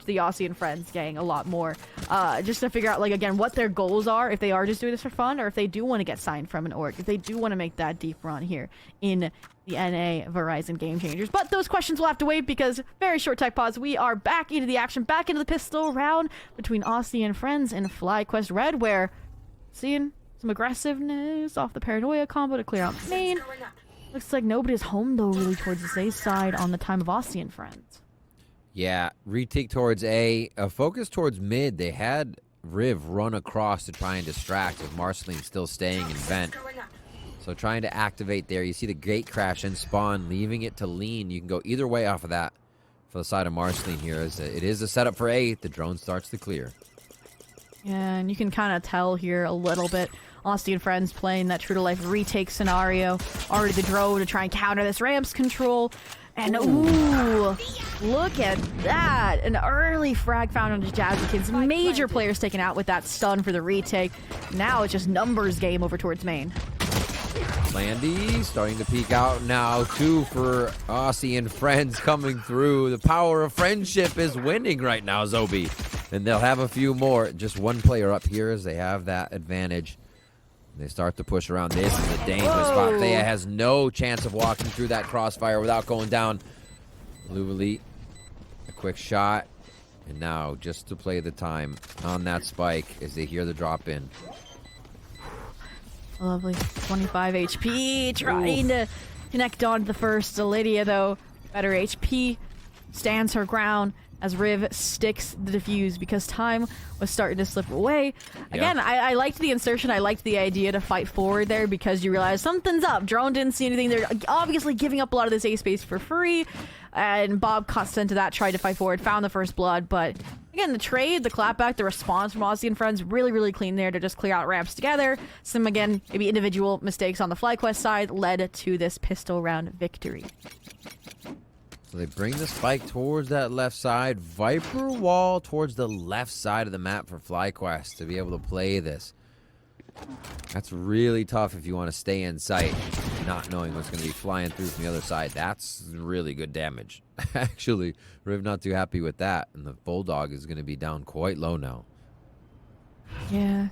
the Aussie and Friends gang a lot more. Just to figure out, like, again, what their goals are, if they are just doing this for fun, or if they do want to get signed from an org, if they do want to make that deep run here in the NA Verizon Game Changers. But those questions will have to wait because very short tech pause. We are back into the action, back into the pistol round between Aussie and Friends and FlyQuest Red, where seeing some aggressiveness off the Paranoia combo to clear out main. Looks like nobody's home, though, really towards the A side on the time of Aussie and Friends. Yeah, retake towards A. Focus towards mid. They had Riv run across to try and distract with Marceline still staying in vent. So trying to activate there. You see the gate crash and spawn, leaving it to lean. You can go either way off of that for the side of Marceline here. As it is a setup for A. The drone starts to clear. Yeah, and you can kind of tell here a little bit. Aussie and Friends playing that true-to-life retake scenario. Already the drone to try and counter this ramps control. And ooh, look at that. An early frag found on the Jazzykins. Major players taken out with that stun for the retake. Now it's just numbers game over towards main. Landy starting to peek out now, too, for Aussie and Friends coming through. The power of friendship is winning right now, Zobi. And they'll have a few more. Just one player up here as they have that advantage. They start to push around. This is a dangerous spot. Thea has no chance of walking through that crossfire without going down. Luvalit, a quick shot. And now, just to play the time on that spike as they hear the drop in. Lovely. 25 HP. Trying to connect on the first. Lydia, though, better HP. Stands her ground as Riv sticks the defuse because time was starting to slip away. Again, I liked the insertion. I liked the idea to fight forward there because you realize something's up. Drone didn't see anything. They're obviously giving up a lot of this A space for free. And Bob caught into that, tried to fight forward, found the first blood. But again, the trade, the clapback, the response from Aussie and Friends, really, really clean there to just clear out ramps together. Some, again, maybe individual mistakes on the FlyQuest side led to this pistol round victory. So they bring the spike towards that left side. Viper wall towards the left side of the map for FlyQuest to be able to play this. That's really tough if you want to stay in sight, not knowing what's going to be flying through from the other side. That's really good damage. Actually, Riv not too happy with that. And the Bulldog is going to be down quite low now. Yeah.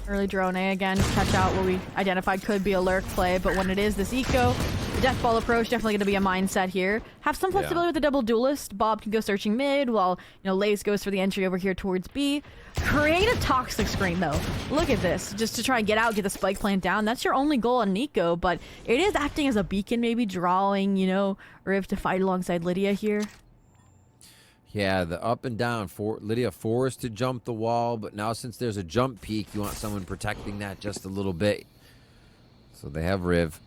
Early drone A again, catch out what we identified could be a lurk play, but when it is this eco, the death ball approach definitely going to be a mindset here. Have some flexibility with the double duelist. Bob can go searching mid while, Lace goes for the entry over here towards B. Create a toxic screen though. Look at this, just to try and get out, get the spike plant down. That's your only goal on Nico, but it is acting as a beacon, maybe drawing, Riv to fight alongside Lydia here. Yeah, the up and down. Lydia forced to jump the wall, but now since there's a jump peak, you want someone protecting that just a little bit. So they have Riv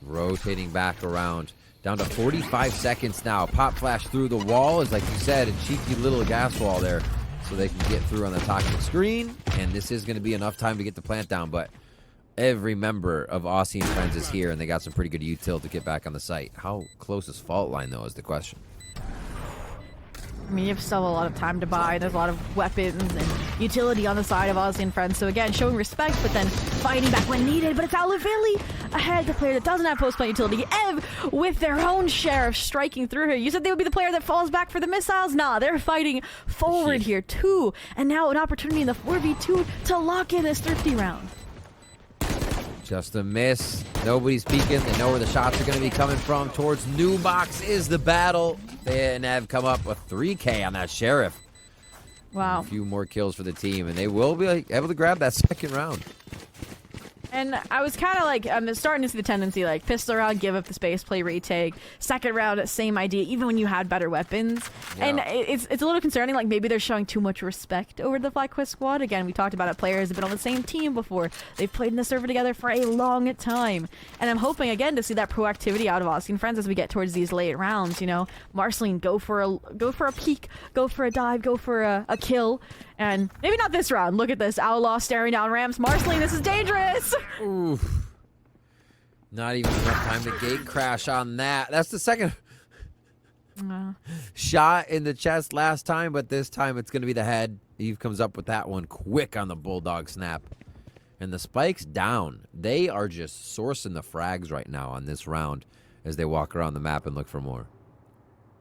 rotating back around. Down to 45 seconds now. Pop flash through the wall is, like you said, a cheeky little gas wall there so they can get through on the toxic screen. And this is going to be enough time to get the plant down, but every member of Aussie and Friends is here, and they got some pretty good util to get back on the site. How close is fault line, though, is the question. I mean, you have still a lot of time to buy. There's a lot of weapons and utility on the side of Aussie and Friends. So again, showing respect, but then fighting back when needed. But it's Aluvili ahead, the player that doesn't have post-plant utility. Ev with their own sheriff striking through here. You said they would be the player that falls back for the missiles? Nah, they're fighting forward here too. And now an opportunity in the 4v2 to lock in this thrifty round. Just a miss. Nobody's peeking. They know where the shots are going to be coming from. Towards New Box is the battle. They and Ev come up with 3K on that Sheriff. Wow. And a few more kills for the team, and they will be able to grab that second round. And I was kind of like, I'm starting to see the tendency, like, pistol round, give up the space, play retake. Second round, same idea, even when you had better weapons. Yeah. And it's a little concerning, like, maybe they're showing too much respect over the FlyQuest squad. Again, we talked about it, players have been on the same team before. They've played in the server together for a long time. And I'm hoping, again, to see that proactivity out of Aussie and Friends as we get towards these late rounds, Marceline, go for a peek, go for a dive, go for a kill. And maybe not this round. Look at this. Outlaw staring down ramps. Marceline, this is dangerous. Oof. Not even enough time to gate crash on that. That's the second shot in the chest last time, but this time it's going to be the head. Eve comes up with that one quick on the Bulldog snap. And the spike's down. They are just sourcing the frags right now on this round as they walk around the map and look for more.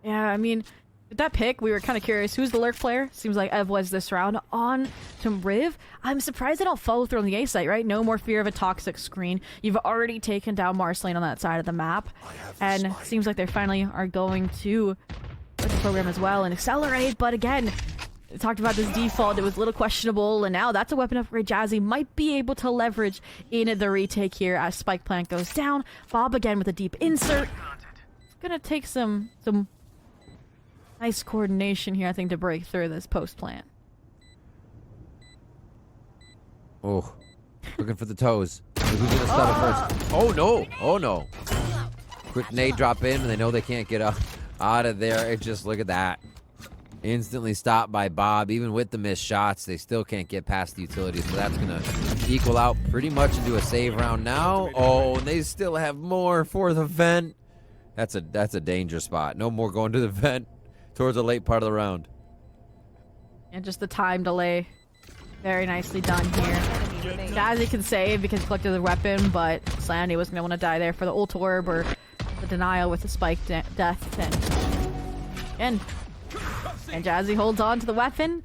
Yeah, I mean, with that pick, we were kind of curious. Who's the lurk player? Seems like Ev was this round. On to Riv. I'm surprised they don't follow through on the A site, right? No more fear of a toxic screen. You've already taken down Marceline on that side of the map. And seems like they finally are going to with the program as well and accelerate. But again, we talked about this default. It was a little questionable. And now that's a weapon upgrade Jazzy might be able to leverage in the retake here as Spike Plant goes down. Bob again with a deep insert. It's going to take some nice coordination here, I think, to break through this post plant. Oh, looking for the toes. Who's gonna start it first? Oh no! Oh no! Quick nade drop in, and they know they can't get out of there. It just look at that. Instantly stopped by Bob. Even with the missed shots, they still can't get past the utility. So that's gonna equal out pretty much into a save round now. Oh, and they still have more for the vent. That's a danger spot. No more going to the vent towards the late part of the round. And just the time delay. Very nicely done here. Jazzy can save because he collected the weapon, but Slandy was going to want to die there for the ult orb or the denial with the spike death. And Jazzy holds on to the weapon.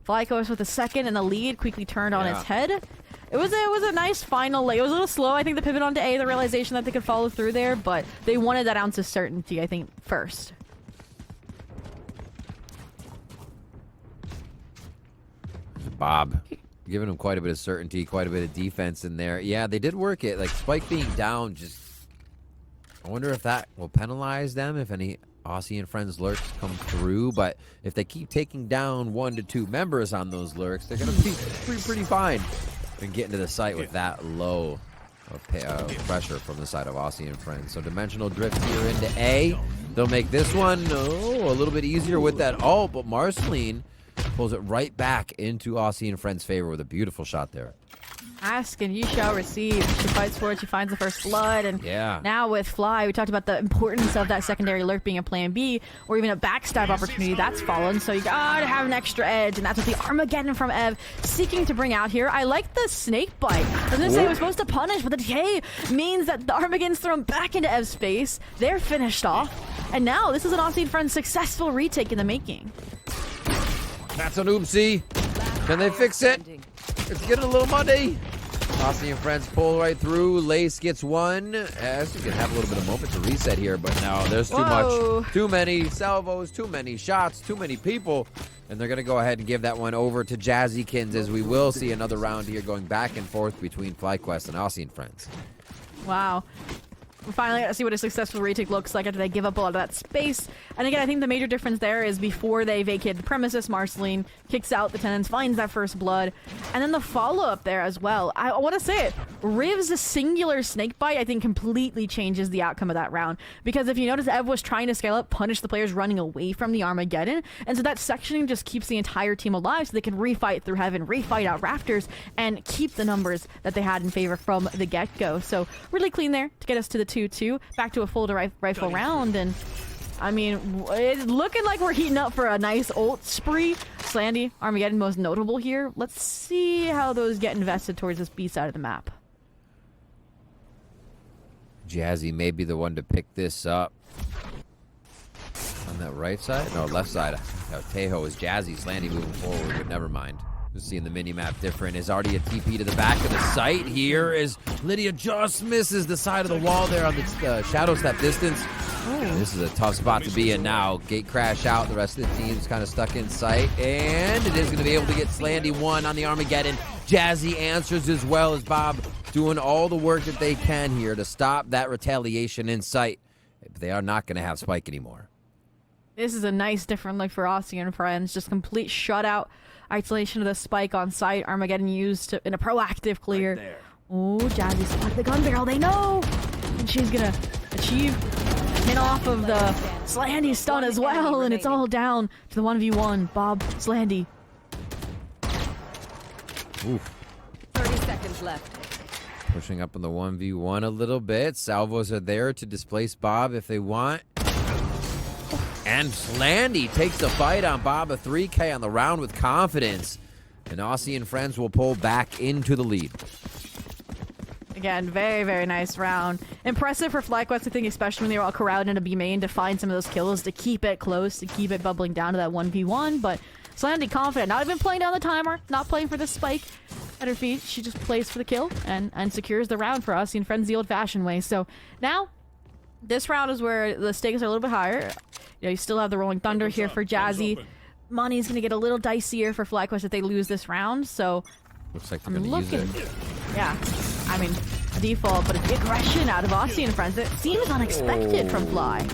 Flycoast with a second and a lead quickly turned on its head. It was a nice final. It was a little slow, I think, the pivot onto A, the realization that they could follow through there, but they wanted that ounce of certainty, I think, first. Bob giving them quite a bit of certainty, quite a bit of defense in there. Yeah, they did work it. Like, Spike being down, just... I wonder if that will penalize them, if any Aussie and Friends lurks come through. But if they keep taking down 1 to 2 members on those lurks, they're going to be pretty fine and get into the site with that low of pressure from the side of Aussie and Friends. So Dimensional Drift here into A. They'll make this one a little bit easier with that ult, but Marceline pulls it right back into Aussie and Friends' favor with a beautiful shot there. Ask and you shall receive. She fights for it. She finds the first blood. And yeah. Now with Fly, we talked about the importance of that secondary lurk being a plan B or even a backstab opportunity. That's fallen. So you gotta have an extra edge. And that's what the Armageddon from Ev seeking to bring out here. I like the snake bite. I was gonna say it was supposed to punish, but the decay means that the Armageddon's thrown back into Ev's face. They're finished off. And now this is an Aussie and Friends successful retake in the making. That's an oopsie. Can they fix it? It's getting a little muddy. Aussie and Friends pull right through. Lace gets one. As you can have a little bit of moment to reset here, but now there's too much. Too many salvos, too many shots, too many people. And they're going to go ahead and give that one over to Jazzykins, as we will see another round here going back and forth between FlyQuest and Aussie and Friends. Wow. We finally got to see what a successful retake looks like after they give up a lot of that space. And again, I think the major difference there is before they vacate the premises, Marceline kicks out the tenants, finds that first blood, and then the follow-up there as well. I want to say it. Riv's singular snake bite, I think, completely changes the outcome of that round. Because if you notice, Ev was trying to scale up, punish the players running away from the Armageddon, and so that sectioning just keeps the entire team alive so they can refight through heaven, refight out rafters, and keep the numbers that they had in favor from the get-go. So really clean there to get us to the 2-2, back to a full rifle round, and I mean, it's looking like we're heating up for a nice ult spree. Slandy, Armageddon most notable here. Let's see how those get invested towards this B side of the map. Jazzy may be the one to pick this up. On that right side? No, left side. Tejo is Jazzy. Slandy moving forward, but never mind. Just seeing the mini-map different. Is already a TP to the back of the site here as Lydia just misses the side of the wall there on the shadow step distance. This is a tough spot to be in now. Gate crash out. The rest of the team's kind of stuck in sight. And it is going to be able to get Slandy one on the Armageddon. Jazzy answers as well as Bob doing all the work that they can here to stop that retaliation in sight. But they are not going to have Spike anymore. This is a nice different look for Aussie and Friends. Just complete shutout. Isolation of the spike on site. Armageddon used in a proactive clear. Right. Oh, Jazzy spotted the gun barrel. They know. And she's going to achieve hit off of the Slandy stun as well. And it's all down to the 1v1. Bob, Slandy. Oof. 30 seconds left. Pushing up on the 1v1 a little bit. Salvos are there to displace Bob if they want. And Slandy takes the fight on Bob, a 3K on the round with confidence. And Aussie and Friends will pull back into the lead. Again, very, very nice round. Impressive for FlyQuest, I think, especially when they were all crowded in a B main to find some of those kills, to keep it close, to keep it bubbling down to that 1v1. But Slandy confident, not even playing down the timer, not playing for the spike at her feet. She just plays for the kill and secures the round for us in Friends the old-fashioned way. So now, this round is where the stakes are a little bit higher. You know, you still have the Rolling Thunder here for Jazzy. Money's going to get a little dicier for FlyQuest if they lose this round, so... Looks like they're going to use it. Yeah, I mean, default, but the aggression out of Aussie and friends, it seems unexpected from Fly.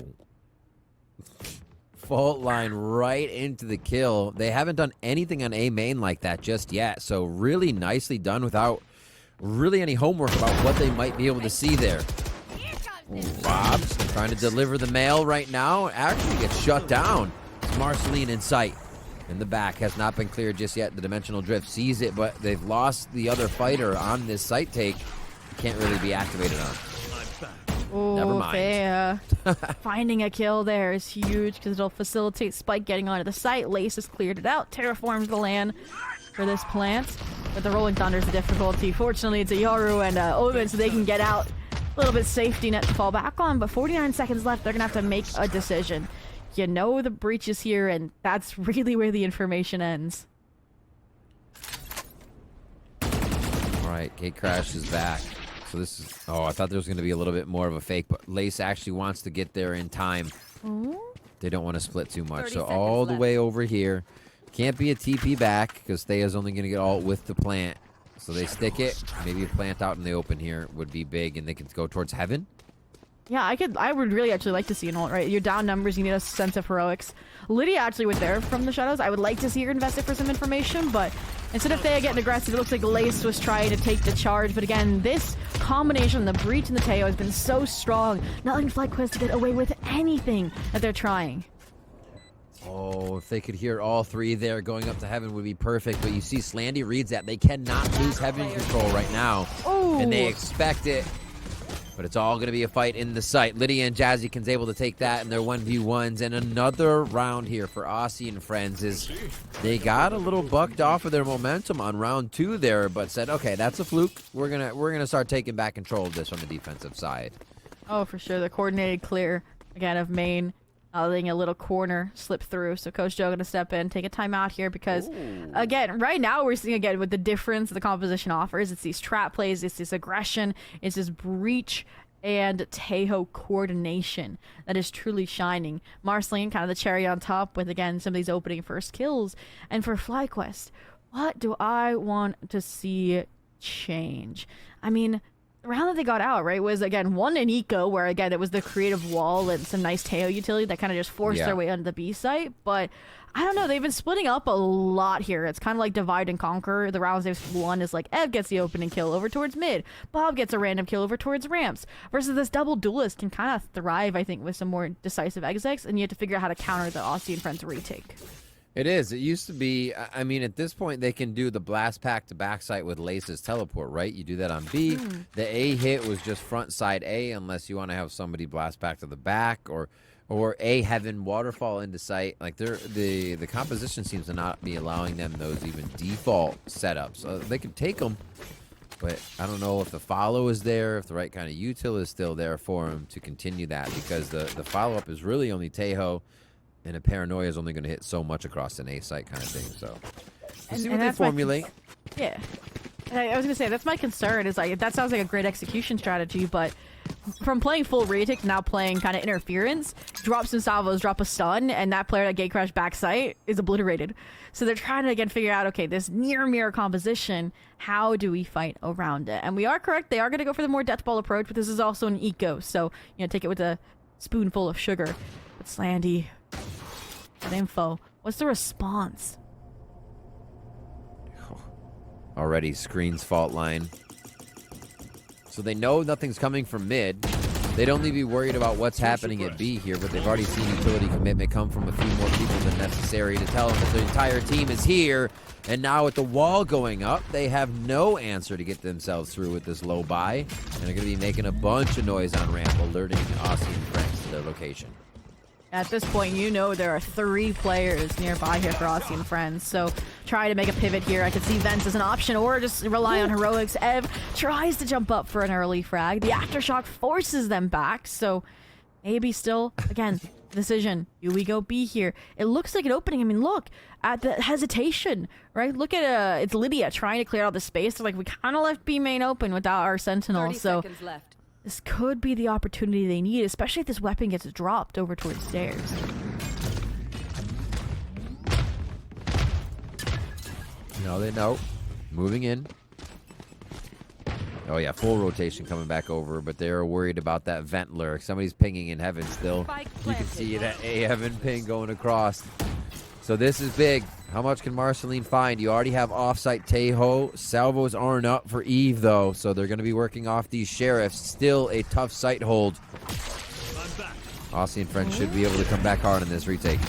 Fault line right into the kill. They haven't done anything on A main like that just yet, so really nicely done without really any homework about what they might be able to see there. Bob's trying to deliver the mail right now. Actually gets shut down. It's Marceline in sight. In the back, has not been cleared just yet. The dimensional drift sees it, but they've lost the other fighter on this site take. Can't really be activated on. Oh, never mind. Finding a kill there is huge because it'll facilitate Spike getting onto the site. Lace has cleared it out, terraforms the land for this plant. But the Rolling Thunder's the difficulty. Fortunately, it's a Yoru and Omen, so they can get out. A little bit safety net to fall back on, but 49 seconds left. They're going to have to make a decision. You know the breach is here, and that's really where the information ends. All right, Gate Crash is back. So this is... Oh, I thought there was going to be a little bit more of a fake, but Lace actually wants to get there in time. Ooh. They don't want to split too much. So all the way over here. Can't be a TP back, because Thea's only going to get ult with the plant. So they stick it. Maybe a plant out in the open here would be big, and they can go towards heaven. Yeah, I would really actually like to see an ult, right? You're down numbers, you need a sense of heroics. Lydia actually went there from the shadows. I would like to see her invested for some information, but instead of Thea getting aggressive, it looks like Lace was trying to take the charge. But again, this combination, the breach and the Teo, has been so strong. Not letting FlyQuest get away with anything that they're trying. Oh, if they could hear all three there going up to heaven would be perfect. But you see Slandy reads that. They cannot lose heaven control right now. Ooh. And they expect it. But it's all going to be a fight in the site. Lydia and Jazzykins able to take that in their 1v1s. And another round here for Aussie and friends is they got a little bucked off of their momentum on round 2 there, but said, okay, that's a fluke. We're gonna start taking back control of this from the defensive side. Oh, for sure. The coordinated clear, again, of main. Letting a little corner slip through. So Coach Joe going to step in, take a timeout here because, again, right now we're seeing, again, with the difference the composition offers. It's these trap plays, it's this aggression, it's this breach and Tejo coordination that is truly shining. Marceline, kind of the cherry on top with, again, some of these opening first kills. And for FlyQuest, what do I want to see change? I mean... The round that they got out, right, was, again, one in Eco, where, again, it was the creative wall and some nice Teo utility that kind of just forced their way onto the B site. But, I don't know, they've been splitting up a lot here. It's kind of like divide and conquer. The rounds they've won is like, Ev gets the opening kill over towards mid. Bob gets a random kill over towards ramps. Versus this double duelist can kind of thrive, I think, with some more decisive execs, and you have to figure out how to counter the Aussie and friends retake. It is. It used to be, I mean, at this point, they can do the blast pack to backside with Lace's teleport, right? You do that on B. The A hit was just front side A, unless you want to have somebody blast back to the back, or A heaven waterfall into sight. Like, the composition seems to not be allowing them those even default setups. They can take them, but I don't know if the follow is there, if the right kind of util is still there for them to continue that, because the follow-up is really only Tejo. And a paranoia is only going to hit so much across an A site kind of thing. So, we'll see what they formulate. Yeah. I was going to say, that's my concern. Is like, that sounds like a great execution strategy, but from playing full retake to now playing kind of interference, drop some salvos, drop a stun, and that player that gate crash backside is obliterated. So they're trying to, again, figure out, okay, this near mirror composition, how do we fight around it? And we are correct. They are going to go for the more death ball approach, but this is also an eco. So, you know, take it with a spoonful of sugar. But Slandy... That info. What's the response? Already screens fault line. So they know nothing's coming from mid. They'd only be worried about what's happening at B here, but they've already seen utility commitment come from a few more people than necessary to tell them that the entire team is here. And now with the wall going up, they have no answer to get themselves through with this low buy. And they're going to be making a bunch of noise on ramp, alerting Aussie and friends to their location. At this point, you know there are 3 players nearby here for Aussie and friends, so try to make a pivot here. I could see Vents as an option, or just rely on heroics. Ev tries to jump up for an early frag. The aftershock forces them back, so maybe still, again, decision. Do we go B here? It looks like an opening. I mean, look at the hesitation, right? Look at it's Lydia trying to clear out the space. They're like, we kind of left B main open without our sentinel, 30 so seconds left. this could be the opportunity they need, especially if this weapon gets dropped over towards stairs. No, they know. Moving in. Oh yeah, full rotation coming back over, but they're worried about that vent lurk. Somebody's pinging in heaven still. You can see that A heaven ping going across. So this is big. How much can Marceline find? You already have offsite Tejo. Salvos aren't up for Eve, though, so they're going to be working off these sheriffs. Still a tough sight hold. Aussie and friends should be able to come back hard on this retake.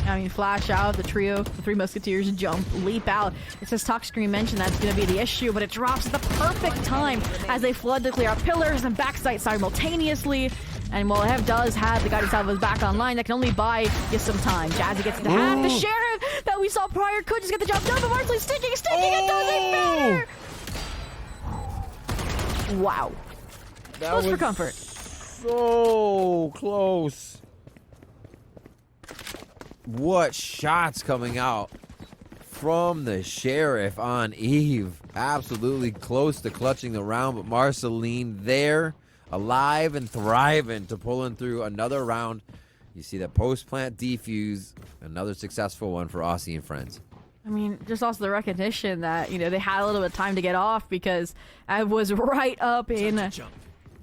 I mean, flash out, the trio, the 3 musketeers jump, leap out. It says Talkscreen mentioned that's going to be the issue, but it drops at the perfect time as they flood to clear out pillars and backside simultaneously. And while Ev does have the Guided Salvos back online, that can only buy you some time. Jazzy gets into half. The sheriff that we saw prior could just get the job done, but Marsley sticking, it doesn't matter! Wow. That Close was for comfort. So close. What shots coming out from the sheriff on Eve. Absolutely close to clutching the round, but Marceline there, alive and thriving to pulling through another round. You see that post-plant defuse, another successful one for Aussie and friends. I mean, just also the recognition that, you know, they had a little bit of time to get off because I was right up in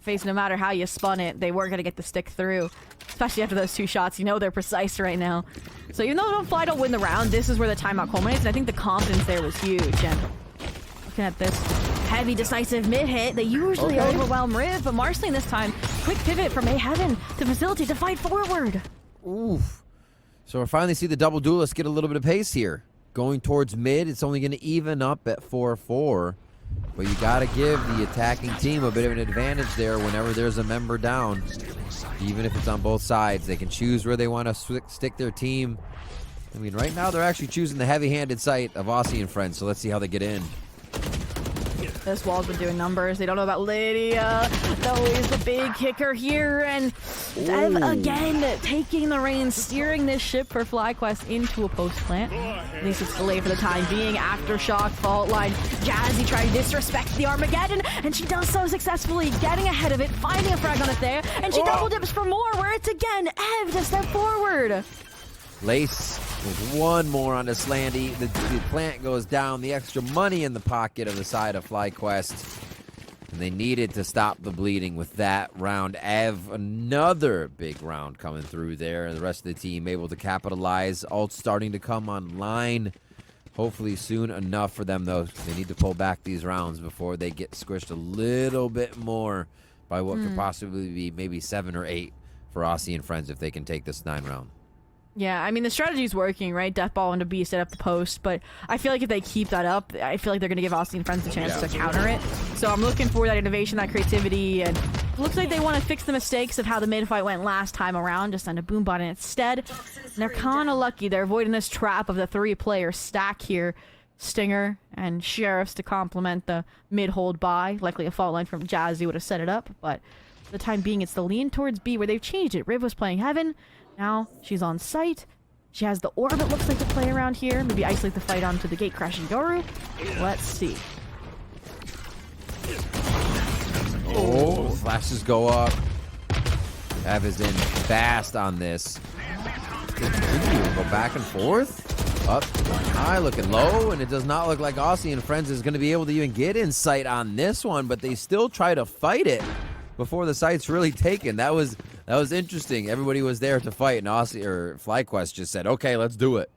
face. No matter how you spun it, they weren't going to get the stick through. Especially after those 2 shots. You know they're precise right now. So even though Fly don't win the round, this is where the timeout culminates. And I think the confidence there was huge. And looking at this heavy, decisive mid-hit, they usually overwhelm Riv. But Marceline this time, quick pivot from A Heaven to facilitate to fight forward. Oof. So we finally see the double duelists get a little bit of pace here. Going towards mid, it's only going to even up at 4-4. But you got to give the attacking team a bit of an advantage there whenever there's a member down. Even if it's on both sides, they can choose where they want to stick their team. I mean, right now they're actually choosing the heavy-handed site of Aussie and friends, so let's see how they get in. This wall's been doing numbers. They don't know about Lydia. Always the big kicker here. And Ev again taking the reins, steering this ship for FlyQuest into a post plant. At least it's delayed for the time being. Aftershock, fault line. Jazzy trying to disrespect the Armageddon. And she does so successfully, getting ahead of it, finding a frag on it there. And she double dips for more, where it's again Ev to step forward. Lace with one more on the Slandy. The plant goes down. The extra money in the pocket of the side of FlyQuest. And they needed to stop the bleeding with that round. Ev, another big round coming through there. And the rest of the team able to capitalize. Ult starting to come online. Hopefully soon enough for them, though. They need to pull back these rounds before they get squished a little bit more by what could possibly be maybe 7 or 8 for Aussie and friends if they can take this 9 round. Yeah, I mean, the strategy's working, right? Deathball into B, set up the post, but I feel like if they keep that up, I feel like they're going to give Aussie and friends a chance to counter it. So I'm looking for that innovation, that creativity, and it looks like they want to fix the mistakes of how the mid-fight went last time around, just send a boom bot instead. And they're kind of lucky. They're avoiding this trap of the 3-player stack here. Stinger and Sheriffs to complement the mid-hold buy. Likely a fault line from Jazzy would have set it up, but for the time being, it's the lean towards B where they've changed it. Riv was playing Heaven. Now she's on site. She has the orb, it looks like, to play around here. Maybe isolate the fight onto the gate crashing Yoru. Let's see. Oh, flashes go up. Ev is in fast on this. Go back and forth. Up, high, looking low, and it does not look like Aussie and friends is going to be able to even get in sight on this one, but they still try to fight it before the site's really taken. That was interesting. Everybody was there to fight, and Aussie or FlyQuest just said, "Okay, let's do it."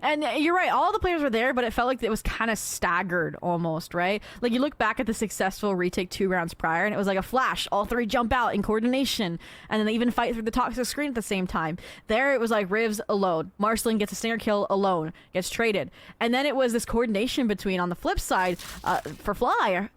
And you're right, all the players were there, but it felt like it was kind of staggered almost, right? Like you look back at the successful retake 2 rounds prior, and it was like a flash. All 3 jump out in coordination, and then they even fight through the toxic screen at the same time. There it was like Rivs alone. Marceline gets a stinger kill alone, gets traded. And then it was this coordination between, on the flip side, for Fly,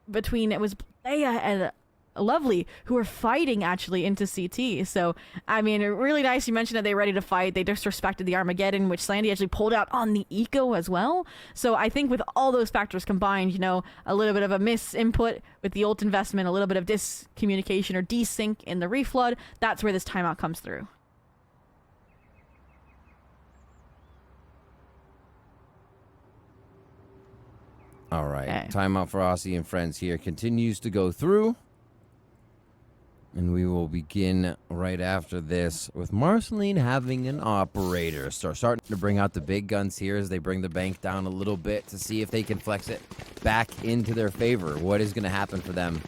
between it was Leia and Lovely, who are fighting actually into CT. So, I mean, really nice. You mentioned that they're ready to fight. They disrespected the Armageddon, which Slandy actually pulled out on the eco as well. So I think with all those factors combined, you know, a little bit of a misinput with the ult investment, a little bit of discommunication or desync in the reflood, that's where this timeout comes through. All right. Okay. Timeout for Aussie and friends here continues to go through. And we will begin right after this with Marceline having an operator. Starting to bring out the big guns here as they bring the bank down a little bit to see if they can flex it back into their favor. What is going to happen for them?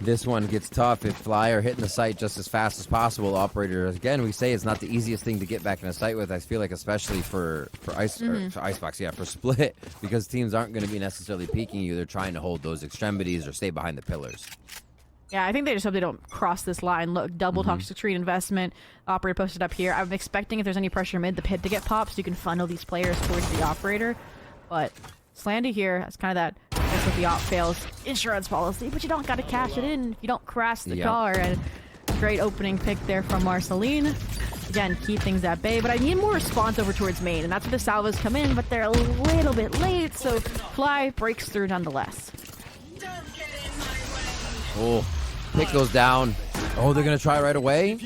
This one gets tough if Fly are hitting the site just as fast as possible. Operator, again, we say it's not the easiest thing to get back in a site with. I feel like especially for Icebox, yeah, for Split, because teams aren't going to be necessarily peeking you. They're trying to hold those extremities or stay behind the pillars. Yeah, I think they just hope they don't cross this line. Look, double toxic tree investment. Operator posted up here. I'm expecting if there's any pressure mid, the pit to get popped so you can funnel these players towards the operator. But Slandy here has kind of that, if the op fails, insurance policy, but you don't got to cash it in if you don't crash the car. And great opening pick there from Marceline. Again, keep things at bay, but I need more response over towards main, and that's where the salvos come in, but they're a little bit late, so Fly breaks through nonetheless. Oh, pick those down. Oh, they're going to try right away?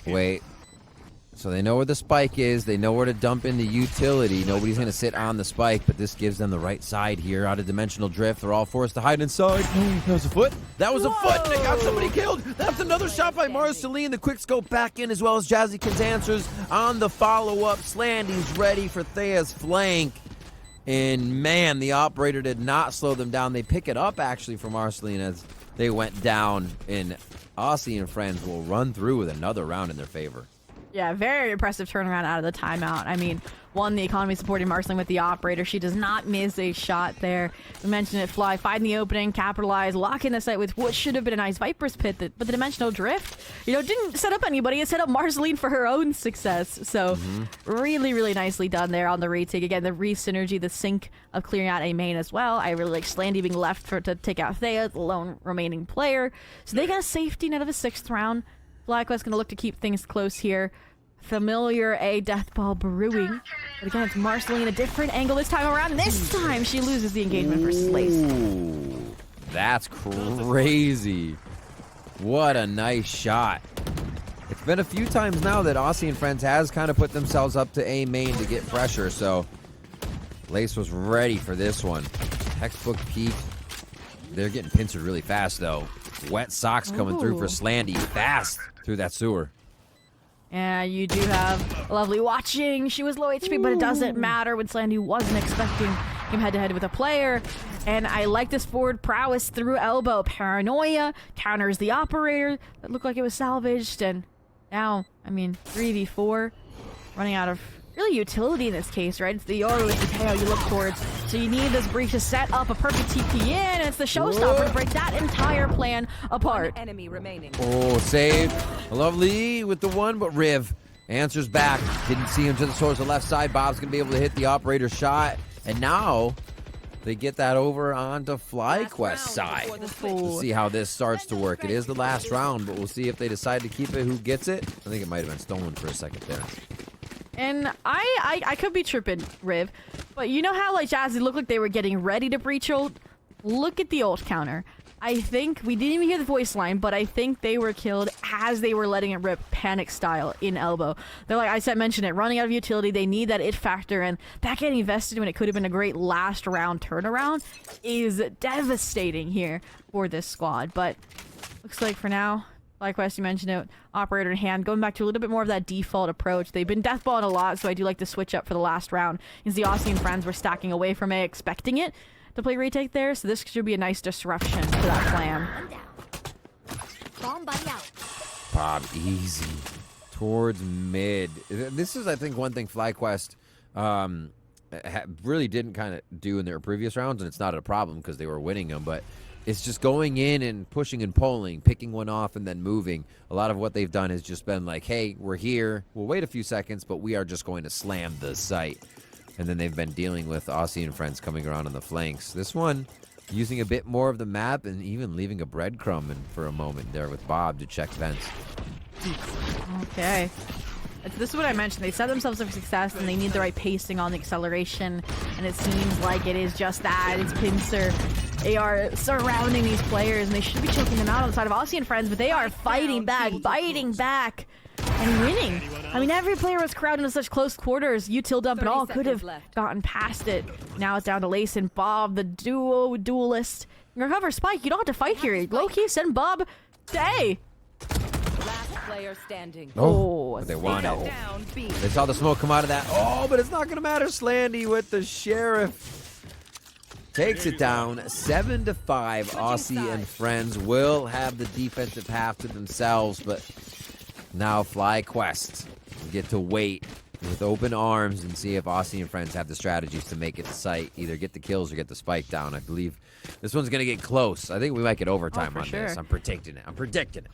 Wait. So they know where the spike is. They know where to dump in the utility. Nobody's going to sit on the spike, but this gives them the right side here. Out of dimensional drift. They're all forced to hide inside. That was a foot. That was a foot. They got somebody killed. That's another shot by Marceline. The quick scope back in as well as Jazzykins answers on the follow-up. Slandy's ready for Thea's flank. And, man, the operator did not slow them down. They pick it up, actually, for Marceline as they went down. And Aussie and friends will run through with another round in their favor. Yeah, very impressive turnaround out of the timeout. I mean, one, the economy supporting Marceline with the operator. She does not miss a shot there. We mentioned it, Fly, find the opening, capitalize, lock in the site with what should have been a nice Viper's pit, but the dimensional drift, you know, didn't set up anybody. It set up Marceline for her own success. So really, really nicely done there on the retake. Again, the re-synergy, the sync of clearing out a main as well. I really like Slandy being left to take out Thea, the lone remaining player. So they got a safety net of a 6th round. FlyQuest going to look to keep things close here. Familiar a death ball brewing. But again, it's Marceline, a different angle this time around. This time, she loses the engagement for Slace. Ooh, that's crazy. What a nice shot. It's been a few times now that Aussie and friends has kind of put themselves up to A main to get pressure, so Lace was ready for this one. Textbook peek. They're getting pincered really fast, though. Wet socks coming through for Slandy. Fast through that sewer. Yeah, you do have Lovely watching. She was low HP, but it doesn't matter when Slandy wasn't expecting him head-to-head with a player. And I like this forward prowess through elbow. Paranoia counters the operator. That looked like it was salvaged. And now, I mean, 3v4. Running out of really utility in this case, right? It's the Yoru with the tail you look towards. So you need this breach to set up a perfect TP in, and it's the showstopper to break that entire plan apart. One enemy remaining. Oh, save. Lovely with the one, but Riv answers back. Didn't see him to the source of the left side. Bob's going to be able to hit the operator's shot. And now they get that over onto FlyQuest side. We'll see how this starts to work. It is the last round, but we'll see if they decide to keep it. Who gets it? I think it might have been stolen for a second there. And I could be tripping, Riv, but you know how like Jazzy looked like they were getting ready to breach ult? Look at the ult counter. I think we didn't even hear the voice line, but I think they were killed as they were letting it rip, panic style in elbow. They're like I said, mentioned it, running out of utility. They need that it factor, and that getting invested when it could have been a great last round turnaround is devastating here for this squad. But looks like for now, likewise, you mentioned it, operator in hand, going back to a little bit more of that default approach. They've been deathballing a lot, so I do like to switch up for the last round. As the Aussie and friends were stacking away from it, expecting it to play retake there, so this should be a nice disruption to that plan. Bob, easy. Towards mid. This is, I think, one thing FlyQuest really didn't kind of do in their previous rounds, and it's not a problem because they were winning them, but it's just going in and pushing and pulling, picking one off and then moving. A lot of what they've done has just been like, hey, we're here. We'll wait a few seconds, but we are just going to slam the site. And then they've been dealing with Aussie and friends coming around on the flanks. This one, using a bit more of the map and even leaving a breadcrumb for a moment there with Bob to check vents. Okay. This is what I mentioned. They set themselves up for success, and they need the right pacing on the acceleration, and it seems like it is just that. It's Pincer. They are surrounding these players, and they should be choking them out on the side of Aussie and Friends, but they are fighting back, biting back, and winning. I mean, every player was crowded into such close quarters. Util Dump and all could have gotten past it. Now it's down to Lace and Bob, the duelist. Recover Spike. You don't have to fight here. Low-key, send Bob to A. Last player standing. Oh, they won it. They saw the smoke come out of that. Oh, but it's not going to matter. Slandy with the Sheriff. Takes it down 7-5. Aussie and Friends will have the defensive half to themselves, but now FlyQuest get to wait with open arms and see if Aussie and Friends have the strategies to make it to site, either get the kills or get the spike down. I believe this one's going to get close. I think we might get overtime on this. I'm predicting it.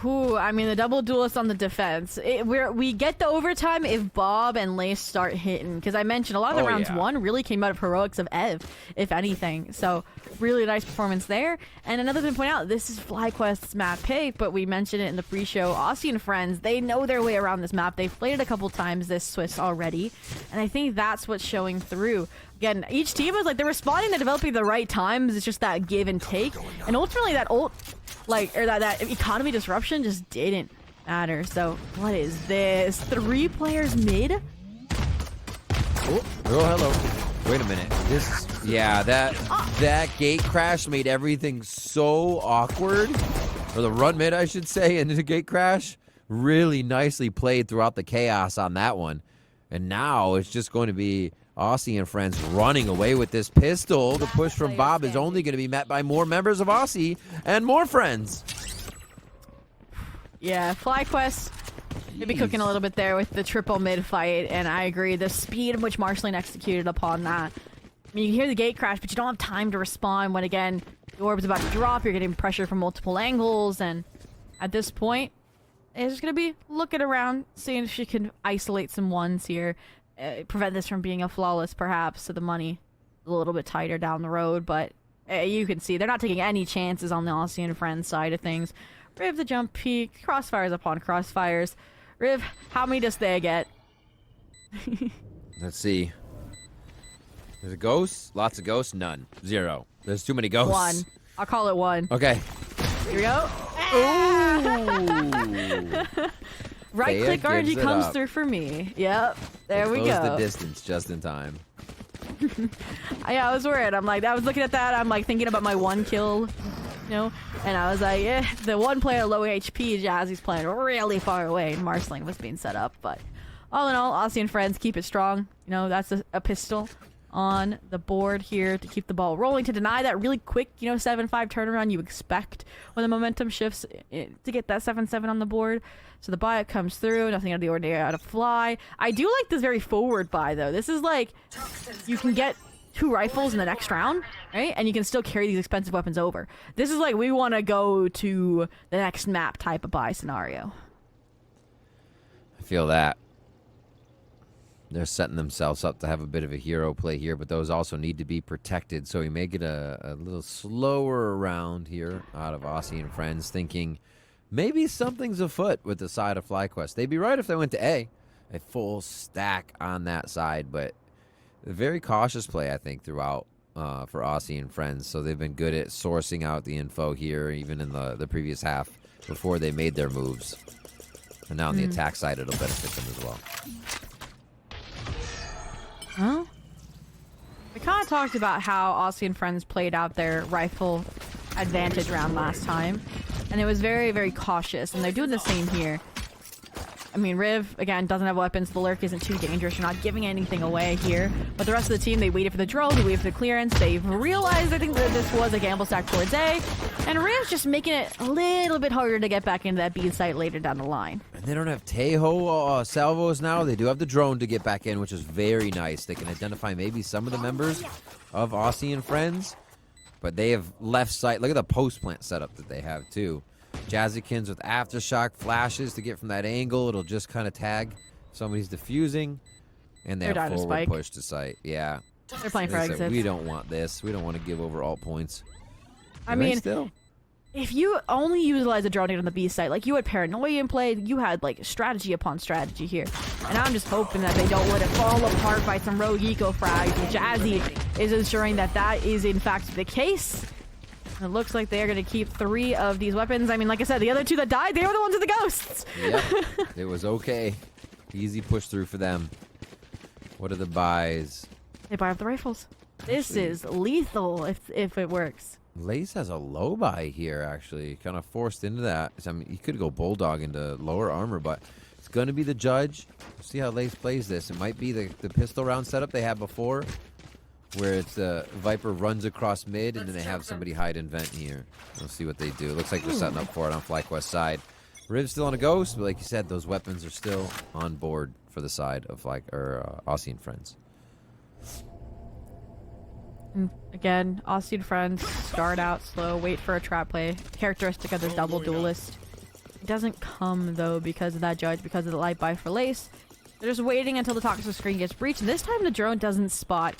Ooh, I mean, the double duelist on the defense. We get the overtime if Bob and Lace start hitting. Because I mentioned a lot of the rounds won really came out of heroics of Ev, if anything. So, really nice performance there. And another thing to point out, this is FlyQuest's map pick, but we mentioned it in the pre-show. Aussie and Friends, they know their way around this map. They've played it a couple times this Swiss already. And I think that's what's showing through. Again, each team is like, they're responding to developing the right times. It's just that give and take. And ultimately, that that economy disruption just didn't matter. So, what is this? 3 players mid? Oh, hello. Wait a minute. That gate crash made everything so awkward. Or the run mid, I should say, and the gate crash. Really nicely played throughout the chaos on that one. And now it's just going to be Aussie and Friends running away with this pistol. The push from Bob is only going to be met by more members of Aussie and more Friends. Yeah, FlyQuest maybe cooking a little bit there with the triple mid fight, and I agree. The speed in which Marceline executed upon that. I mean, you hear the gate crash, but you don't have time to respond when, again, the orb's about to drop. You're getting pressure from multiple angles, and at this point, it's just going to be looking around, seeing if she can isolate some ones here. Prevent this from being a flawless, perhaps, so the money a little bit tighter down the road, but you can see they're not taking any chances on the Aussie and Friends side of things. Riv the jump peak, crossfires upon crossfires. Riv, how many does they get? Let's see. There's a ghost, lots of ghosts, none. 0. There's too many ghosts. 1. I'll call it 1. Okay. Here we go. Ooh. Right click RNG comes through for me. Yep. There we go. Close the distance just in time. Yeah, I was worried. I was looking at that. I'm like thinking about my 1 kill, and I was like, the 1 player low HP, Jazzy's playing really far away, and Marceline was being set up. But all in all, Aussie and Friends keep it strong. That's a pistol on the board here to keep the ball rolling, to deny that really quick, 7-5 turnaround you expect when the momentum shifts to get that 7-7 on the board. So the buy comes through, nothing out of the ordinary out of Fly. I do like this very forward buy, though. This is like, you can get 2 rifles in the next round, right? And you can still carry these expensive weapons over. This is like, we want to go to the next map type of buy scenario. I feel that. They're setting themselves up to have a bit of a hero play here, but those also need to be protected. So we may get a little slower round here out of Aussie and Friends, thinking maybe something's afoot with the side of FlyQuest. They'd be right if they went to A full stack on that side, but a very cautious play, I think, throughout for Aussie and Friends. So they've been good at sourcing out the info here, even in the previous half, before they made their moves. And now on the attack side, it'll benefit them as well. Huh? We kind of talked about how Aussie and Friends played out their rifle advantage round last time, and it was very, very cautious, and they're doing the same here. I mean, Riv, again, doesn't have weapons. The lurk isn't too dangerous. You're not giving anything away here. But the rest of the team, they waited for the drone. They waited for the clearance. They've realized, I think, that this was a gamble stack towards A. And Riv's just making it a little bit harder to get back into that B site later down the line. And they don't have Tejo salvos now. They do have the drone to get back in, which is very nice. They can identify maybe some of the members of Aussie and Friends. But they have left sight. Look at the post plant setup that they have, too. Jazzykins with aftershock flashes to get from that angle. It'll just kind of tag somebody's defusing. And they have forward push to sight. Yeah. They're playing for They said, exits. we don't want this. We don't want to give over all points. I Do they mean, still? if you only utilize a drone on the B site, like you had paranoia in play, you had like strategy upon strategy here. And I'm just hoping that they don't let it fall apart by some rogue eco frags. And Jazzy is ensuring that that is in fact the case. And it looks like they're going to keep 3 of these weapons. I mean, like I said, the other 2 that died, they were the ones with the ghosts. Yep. It was okay. Easy push through for them. What are the buys? They buy up the rifles. This is lethal if it works. Lace has a low buy here, actually. Kind of forced into that. I mean, he could go Bulldog into lower armor, but it's going to be the judge. We'll see how Lace plays this. It might be the pistol round setup they had before, where it's Viper runs across mid, and then they have somebody hide and vent here. We'll see what they do. It looks like they're setting up for it on FlyQuest side. Riv's still on a ghost, but like you said, those weapons are still on board for the side of Aussie and Friends. And again, Aussie and Friends start out slow, wait for a trap play. Characteristic of their double duelist. It doesn't come though because of that judge, because of the light buy for Lace. They're just waiting until the toxic screen gets breached, and this time the drone doesn't spot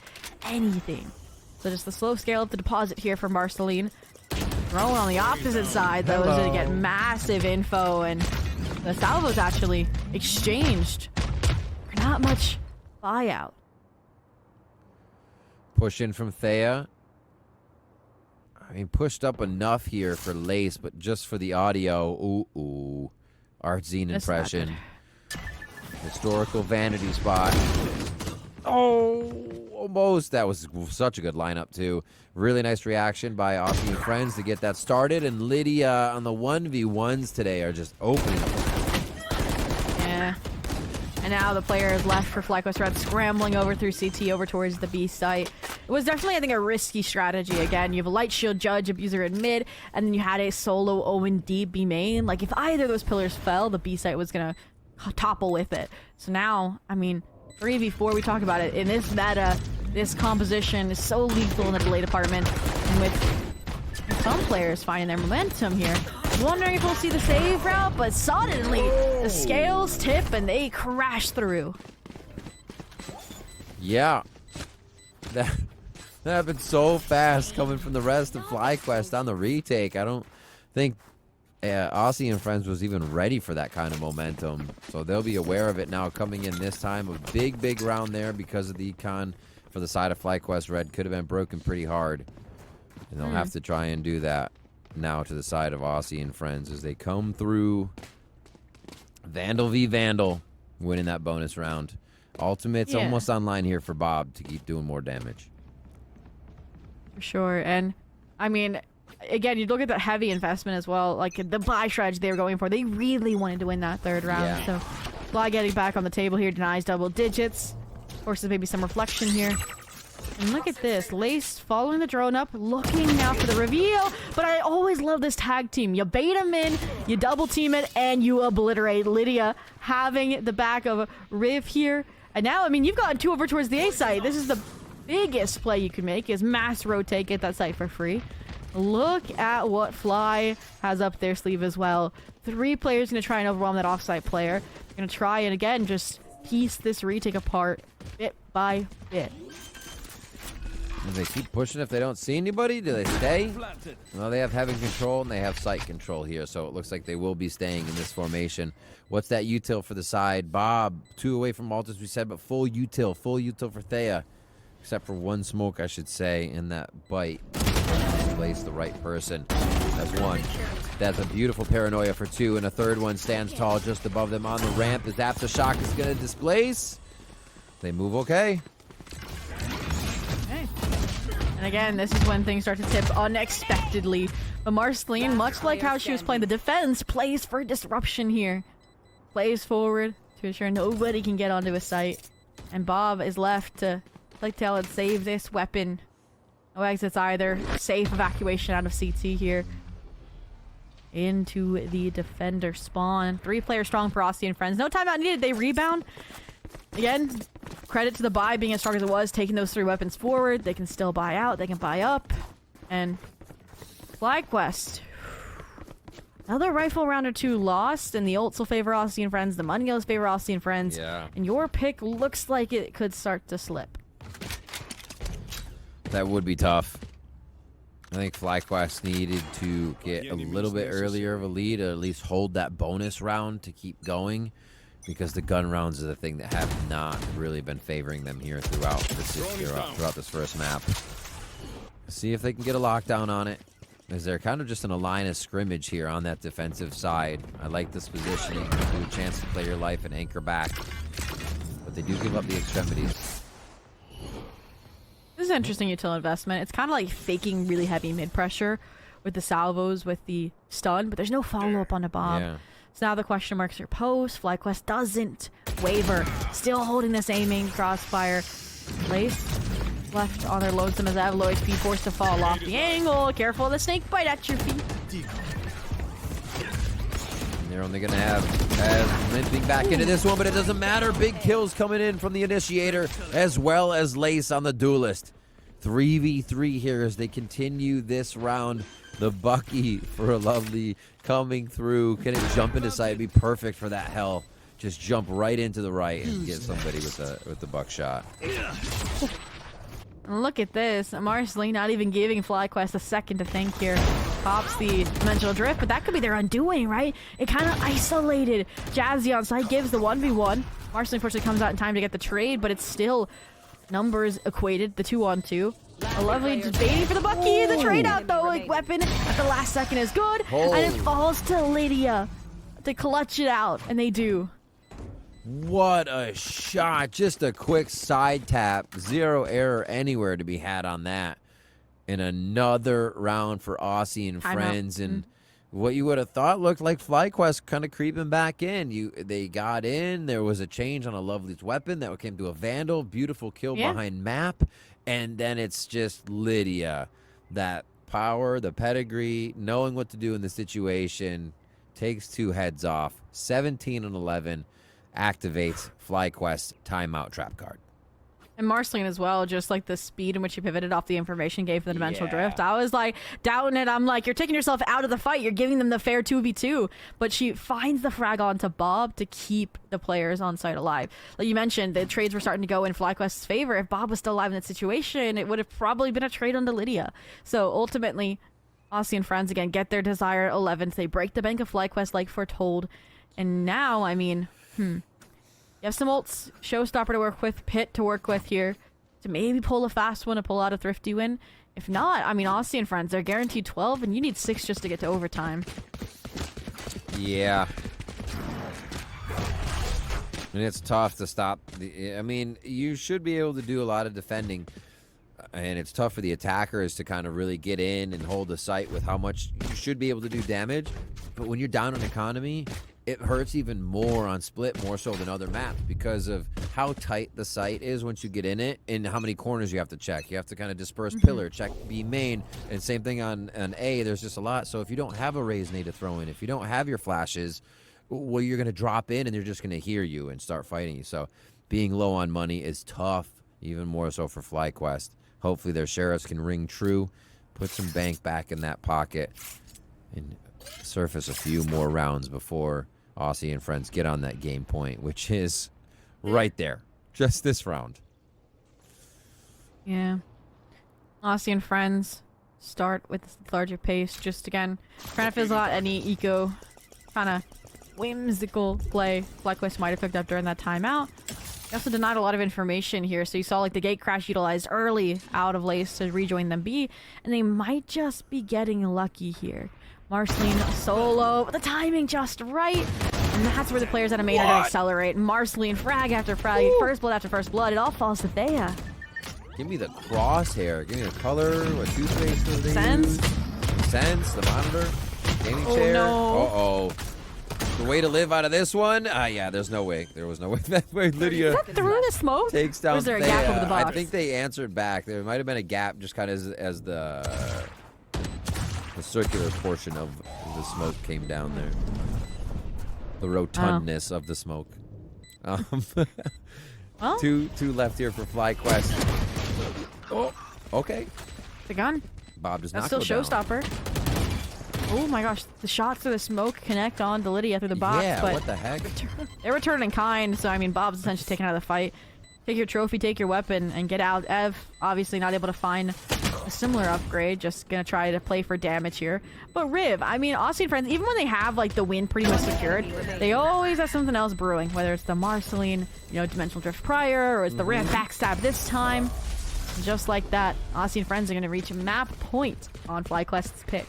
anything. So just the slow scale up the deposit here for Marceline. Drone on the opposite side though is going to get massive info, and the salvo's actually exchanged for not much buyout. Push in from Thea. I mean, pushed up enough here for Lace, but just for the audio. Ooh. Art Zine impression. Historical vanity spot. Oh, almost. That was such a good lineup, too. Really nice reaction by Aussie and Friends to get that started. And Lydia on the 1v1s today are just opening up. Yeah. And now the player is left for FlyQuest Red, scrambling over through CT over towards the B site. It was definitely, I think, a risky strategy. Again, you have a light shield judge abuser in mid, and then you had a solo Owen D B main. Like, if either of those pillars fell, the B site was going to topple with it. So now, I mean, 3v4, we talk about it. In this meta, this composition is so lethal in the delay department. And with some players finding their momentum here, wondering if we'll see the save route, but suddenly the scales tip and they crash through. Yeah. That happened so fast coming from the rest of FlyQuest on the retake. I don't think Aussie and Friends was even ready for that kind of momentum. So they'll be aware of it now coming in this time. A big round there because of the econ for the side of FlyQuest Red. Could have been broken pretty hard. And they'll have to try and do that now to the side of Aussie and Friends as they come through. Vandal v Vandal winning that bonus round. Ultimate's almost online here for Bob to keep doing more damage. For sure. And I mean, again, you look at that heavy investment as well, like the buy strategy they were going for. They really wanted to win that third round. Yeah. So Fly getting back on the table here, denies double digits. Forces maybe some reflection here. And look at this. Lace following the drone up, looking now for the reveal. But I always love this tag team. You bait them in, you double team it, and you obliterate. Lydia having the back of Riv here. And now, I mean, you've gotten 2 over towards the A site. This is the biggest play you can make, is mass rotate, get that site for free. Look at what Fly has up their sleeve as well. 3 players going to try and overwhelm that offsite player. Going to try and, again, just piece this retake apart bit by bit. And they keep pushing if they don't see anybody? Do they stay? Well, they have heaven control and they have sight control here, so it looks like they will be staying in this formation. What's that util for the side? Bob, 2 away from ult, as we said, but full util for Thea. Except for 1 smoke, I should say, in that bite. Place the right person. That's 1. That's a beautiful paranoia for 2, and a third one stands tall just above them on the ramp. As Aftershock is going to displace. They move okay. And again, this is when things start to tip unexpectedly. But Marceline, much like how she was playing the defense, plays for disruption here. Plays forward to ensure nobody can get onto his site. And Bob is left to tell and save this weapon. No exits either. Safe evacuation out of CT here. Into the defender spawn. 3-player strong for Aussie and Friends. No timeout needed. They rebound. Again, credit to the buy being as strong as it was, taking those 3 weapons forward. They can still buy out. They can buy up. And FlyQuest. Another rifle round or 2 lost, and the ults will favor Aussie and Friends. The money goes favor Aussie and Friends. Yeah. And your pick looks like it could start to slip. That would be tough. I think FlyQuest needed to get a little bit earlier of a lead, or at least hold that bonus round to keep going, because the gun rounds are the thing that have not really been favoring them here throughout this first map. See if they can get a lockdown on it, as they're kind of just in a line of scrimmage here on that defensive side. I like this positioning. Give you a chance to play your life and anchor back, but they do give up the extremities. This is an interesting util investment. It's kind of like faking really heavy mid pressure with the salvos, with the stun, but there's no follow-up on the bomb. Yeah. So now the question marks are post. FlyQuest doesn't waver. Still holding this aiming crossfire. Lace left on their lonesome as they have low HP, forced to fall off the angle. Careful of the snake bite at your feet. And they're only going to have limping back into this one, but it doesn't matter. Big kills coming in from the initiator, as well as Lace on the duelist. 3v3 here as they continue this round. The Bucky for a lovely coming through. Can it jump into sight? Be perfect for that hell. Just jump right into the right and get somebody with the buckshot. Look at this. Marsley not even giving FlyQuest a second to think here. Pops the dimensional drift, but that could be their undoing, right? It kind of isolated Jazzy on side, gives the 1v1. Marsley unfortunately comes out in time to get the trade, but it's still numbers equated, the 2-on-2. A lovely just baiting for the Bucky. The trade out though, like weapon at the last second is good. Oh. And it falls to Lydia to clutch it out, and they do. What a shot. Just a quick side tap. Zero error anywhere to be had on that. And another round for Aussie and friends. And what you would have thought looked like FlyQuest kind of creeping back in. They got in. There was a change on a Lovely's weapon that came to a Vandal. Beautiful kill behind map. And then it's just Lydia. That power, the pedigree, knowing what to do in the situation. Takes two heads off. 17 and 11. Activates FlyQuest timeout trap card. And Marceline as well, just like the speed in which he pivoted off the information gave for the dimensional drift. I was like doubting it. I'm like, you're taking yourself out of the fight. You're giving them the fair 2v2. But she finds the frag onto Bob to keep the players on site alive. Like you mentioned, the trades were starting to go in FlyQuest's favor. If Bob was still alive in that situation, it would have probably been a trade onto Lydia. So ultimately, Aussie and friends again get their desired 11th. They break the bank of FlyQuest like foretold. And now, I mean, you have some ults, Showstopper to work with, Pit to work with here, to maybe pull a fast one to pull out a thrifty win. If not, I mean, Aussie and friends, they're guaranteed 12, and you need 6 just to get to overtime. Yeah. And it's tough to stop. I mean, you should be able to do a lot of defending, and it's tough for the attackers to kind of really get in and hold the site with how much you should be able to do damage. But when you're down on economy, it hurts even more on split, more so than other maps, because of how tight the site is once you get in it and how many corners you have to check. You have to kind of disperse pillar, check B main, and same thing on A. There's just a lot. So if you don't have a raise nade to throw in, if you don't have your flashes, well, you're going to drop in and they're just going to hear you and start fighting you. So being low on money is tough, even more so for FlyQuest. Hopefully their sheriffs can ring true, put some bank back in that pocket, and surface a few more rounds before Aussie and friends get on that game point, which is right there, just this round. Yeah. Aussie and friends start with this larger pace, just again, trying to fizzle out any eco kind of whimsical play FlyQuest might have picked up during that timeout. They also denied a lot of information here, so you saw like the gate crash utilized early out of Lace to rejoin them B, and they might just be getting lucky here. Marceline solo, but the timing just right. And that's where the players out of main are going to accelerate. Marceline frag after frag, first blood after first blood. It all falls to Thea. Give me the crosshair. Give me the color. What toothpaste do they Sense. use? Sense. The monitor. Gaming chair. No. Uh-oh. The way to live out of this one? Yeah, there's no way. There was no way. That way Lydia Is that through the smoke? takes down Or is there a Thea. gap over the box? I think they answered back. There might have been a gap just kind of as the circular portion of the smoke came down there. The rotundness of the smoke. Well, Two left here for FlyQuest. Oh, okay. the gun. Bob does That's not still go down. Showstopper. Oh my gosh, the shots through the smoke connect on to Lydia through the box, Yeah, but what the heck? they're returning kind, so I mean, Bob's essentially taken out of the fight. take your trophy, take your weapon, and get out. Ev, obviously not able to find a similar upgrade. Just gonna try to play for damage here. But Riv, I mean, Aussie and Friends, even when they have like the win pretty much secured, they always have something else brewing. Whether it's the Marceline, you know, Dimensional Drift prior, or it's the Riv backstab this time. Just like that, Aussie and Friends are gonna reach map point on FlyQuest's pick.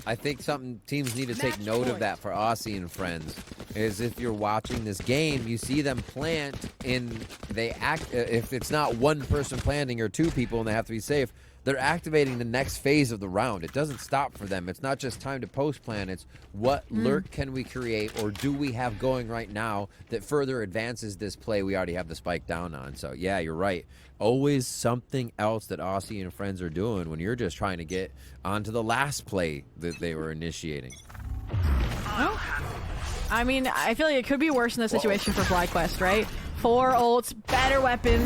I think something teams need to take note of that for Aussie and Friends is if you're watching this game, you see them plant and they act. If it's not one person planting or two people and they have to be safe, they're activating the next phase of the round. It doesn't stop for them. It's not just time to post plan. It's what lurk can we create or do we have going right now that further advances this play we already have the spike down on. So yeah, you're right. Always something else that Aussie and Friends are doing when you're just trying to get onto the last play that they were initiating. Well, I mean, I feel like it could be worse in this situation for FlyQuest, right? 4 ults, better weapon,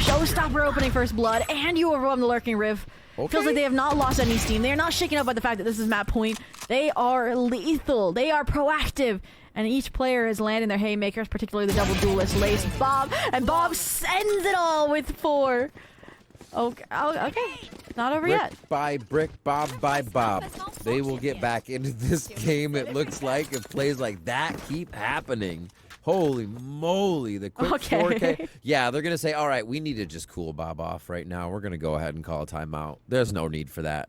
showstopper opening first blood, and you overwhelm the lurking Riv. Okay. Feels like they have not lost any steam. They are not shaken up by the fact that this is map point. They are lethal. They are proactive. And each player is landing their haymakers, particularly the double duelist Lace, Bob, and Bob sends it all with 4. Okay, not over yet. Brick by brick, Bob by Bob. They will get back into this game. It looks like if plays like that keep happening. Holy moly, the quick 4K. Yeah, they're going to say, all right, we need to just cool Bob off right now. We're going to go ahead and call a timeout. There's no need for that.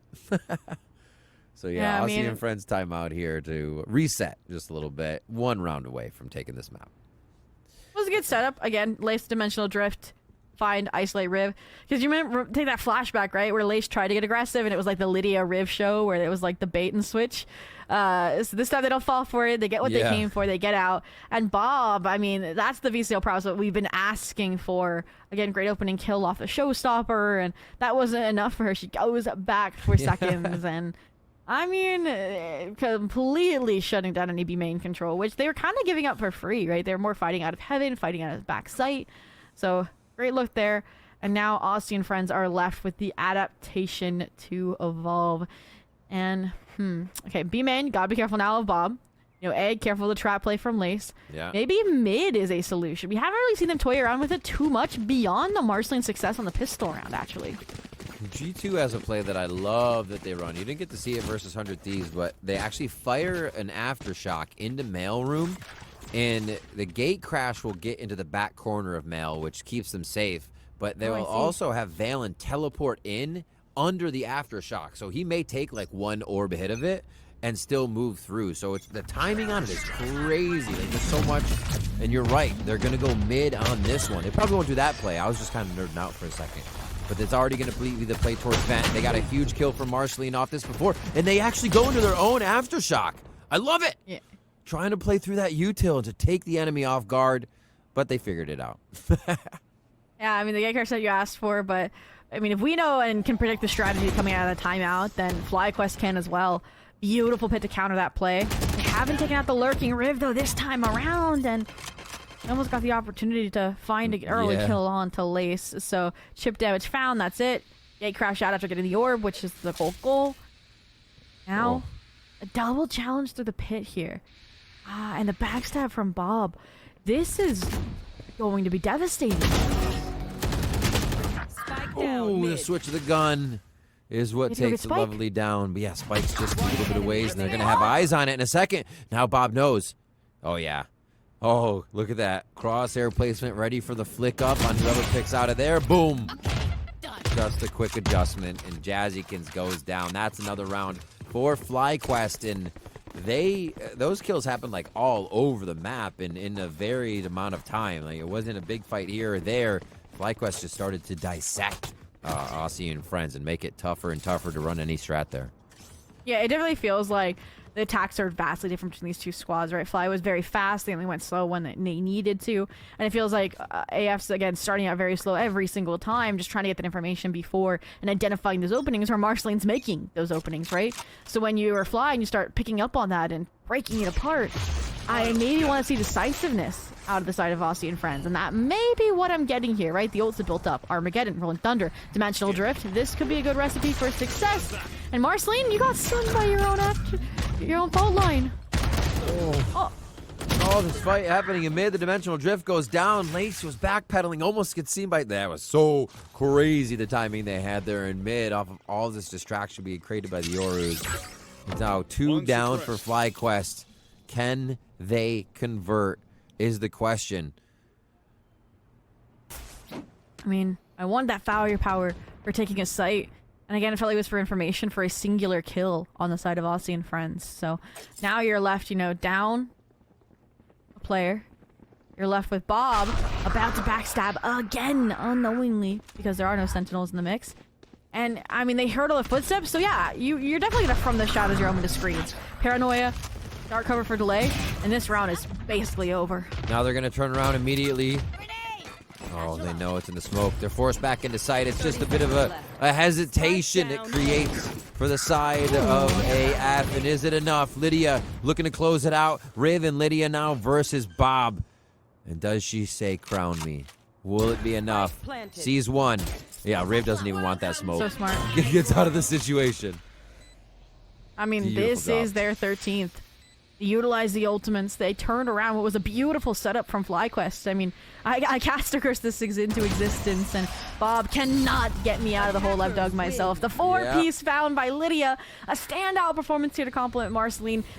So, yeah, Aussie and Friends timeout here to reset just a little bit. 1 round away from taking this map. It was a good setup. Again, Lace Dimensional Drift, find, isolate Riv. Because you remember, take that flashback, right? Where Lace tried to get aggressive, and it was like the Lydia Riv show where it was like the bait and switch. So this time they don't fall for it. They get what they came for. They get out. And Bob, I mean, that's the VCL prowess that we've been asking for. Again, great opening kill off the showstopper, and that wasn't enough for her. She goes back for seconds, and I mean, completely shutting down any B main control, which they were kind of giving up for free, right? They were more fighting out of heaven, fighting out of back sight. So great look there. And now Aussie and Friends are left with the adaptation to evolve. And, okay, B main, gotta be careful now of Bob. You know, Egg, careful of the trap play from Lace. Yeah. Maybe mid is a solution. We haven't really seen them toy around with it too much beyond the Marceline success on the pistol round, actually. G2 has a play that I love that they run. You didn't get to see it versus 100 Thieves, but they actually fire an aftershock into mailroom, and the gate crash will get into the back corner of mail, which keeps them safe. But they will also have Valen teleport in under the aftershock, so he may take like 1 orb hit of it and still move through. So it's the timing on it is crazy. Like, there's so much, and you're right. They're gonna go mid on this one. They probably won't do that play. I was just kind of nerding out for a second. But it's already going to be the play towards Vent. They got a huge kill from Marceline off this before, and they actually go into their own aftershock. I love it. Yeah. Trying to play through that util to take the enemy off guard, but they figured it out. Yeah, I mean, the gate crash that you asked for, but I mean, if we know and can predict the strategy coming out of the timeout, then FlyQuest can as well. Beautiful pit to counter that play. They haven't taken out the lurking Riv, though, this time around, and almost got the opportunity to find an early kill on to Lace. So chip damage found, that's it. Gate crash out after getting the orb, which is the whole goal. Now, a double challenge through the pit here. And the backstab from Bob. This is going to be devastating. Oh, the switch of the gun is what takes it Lovely down. But yeah, Spike's just a little bit of ways, and they're going to have eyes on it in a second. Now Bob knows. Oh, yeah. Oh, look at that. Crosshair placement ready for the flick up on whoever picks out of there. Boom. Just a quick adjustment, and Jazzykins goes down. That's another round for FlyQuest, and those kills happened like all over the map and in a varied amount of time. Like, it wasn't a big fight here or there. FlyQuest just started to dissect Aussie and Friends and make it tougher and tougher to run any strat there. Yeah, it definitely feels like the attacks are vastly different between these two squads, right? Fly was very fast. They only went slow when they needed to. And it feels like AF's, again, starting out very slow every single time, just trying to get that information before and identifying those openings, or Marceline's making those openings, right? So when you are Fly and you start picking up on that and breaking it apart, I maybe want to see decisiveness out of the side of Aussie and Friends. And that may be what I'm getting here, right? The ults have built up. Armageddon, Rolling Thunder, Dimensional Drift. This could be a good recipe for success. And Marceline, you got stunned by your own fault line. Oh, this fight happening in mid. The dimensional drift goes down. Lacey was backpedaling, almost gets seen by. That was so crazy, the timing they had there in mid off of all this distraction being created by the Yorus. It's now 2 down for FlyQuest. Can they convert is the question. I mean, I want that firepower for taking a site. And again, it felt like it was for information for a singular kill on the side of Aussie and friends. So now you're left, you know, down a player. You're left with Bob about to backstab again, unknowingly, because there are no sentinels in the mix. And, I mean, they heard all the footsteps, so yeah, you're definitely gonna from the shadows your own to screens. Paranoia, dark cover for delay, and this round is basically over. Now they're going to turn around immediately. Oh, they know it's in the smoke. They're forced back into sight. It's just a bit of a hesitation it creates for the side of AF. And is it enough? Lydia looking to close it out. Riv and Lydia now versus Bob. And does she say crown me? Will it be enough? Sees one. Yeah, Riv doesn't even want that smoke. So smart. Gets out of the situation. I mean, Beautiful this job. is their 13th. They utilized the ultimates. They turned around what was a beautiful setup from FlyQuest. I mean, I cast a curse this into existence, and Bob cannot get me out of the hole I've dug myself. The 4-piece found by Lydia. A standout performance here to compliment Marceline.